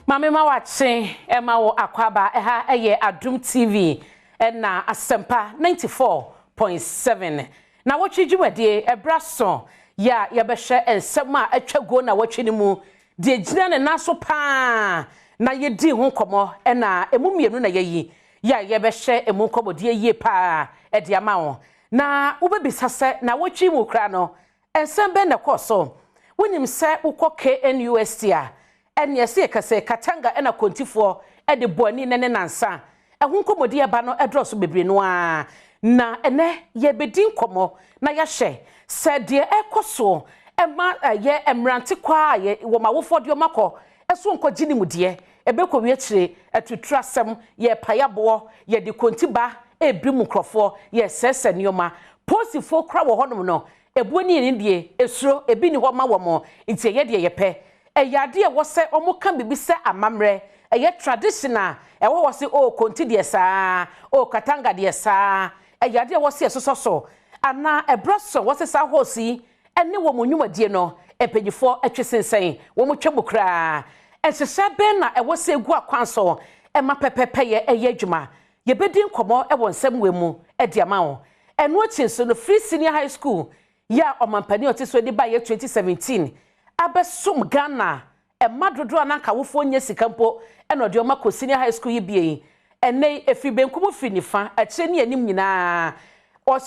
Mame ma wache ema wo akwaba eha eye Adom TV na asempa 94.7 na wochi dwumadie ebraso ya yebehwe ensem a atwago na wochi ni mu de gina ne naso pa na yedi ho komo na emu mienu na yeyi ya yebehwe emu komo de yie pa e de ama wo na ubebisa se na wochi mu kra no ensem be na koso wonim se ukọ KNUST a ene yesi kase katanga ena kontifo e de boani ne nansa ehun komodi eba no edroso bebre no a na ene ye bedin komo na ya hye se de ekoso ema ye emrante kwa ye wo mawofo de omako eso nkogini mudie ebekọ wi akire atutrasem ye payabo ye de kontiba ebri mu krofo ye sese nioma posifo kra wo honom no ebuani ni die esuro ebi ni ho ma wo mo ntie ye de ye pe eyade e wose omuka bibise amamre eye traditional e wo wose o konti de saa o katanga de saa eyade e wose esososo ana ebroso wose sa hosi ene wo munwumadie no epegifo atwesensen wo mutwebukra ensese ben na e wose egu akwanso e ma pepepe ye eye adwuma ye bedin komo e wonsem wemu e de ama wo eno chinso no free senior high school ya omampani otiso de ba ye 2017 abesum Ghana e madodo ananka wofo nya sikampo eno de omako senior high school yibie ene efibenkum finifa akire ne anim nyina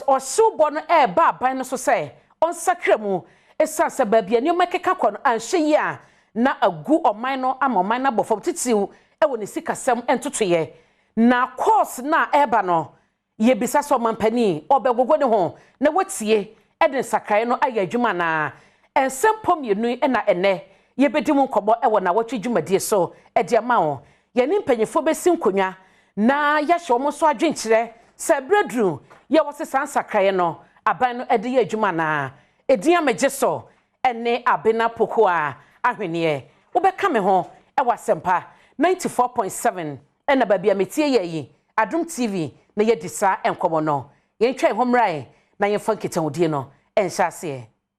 osubo no e ba aban no so se onsakremu esanse babia ne omekeka kɔ no anhwe yi a na agu oman no amoman na bofom titiw e woni sikasem entotoye na course na eba no ye bisa so mampani obegogo ne ho na watie eden sakrae no ayadwuma na ensempom mienu na ene ye bedi mu nkobo e wona watwe dwumadie so e de ama wo ye ni mpanyefo besi nkonwa na ya hye omo so adwenkire se bredru ye wose sansakrae no aban no ede ye adwuma na edin amagye so ene abena poko a ahwene wo beka me ho e wasempa 94.7 ena babia metie ye yi Adom TV na ye disa enkomo no ye ntwa ho mrae na ye fanketan odie no enhyase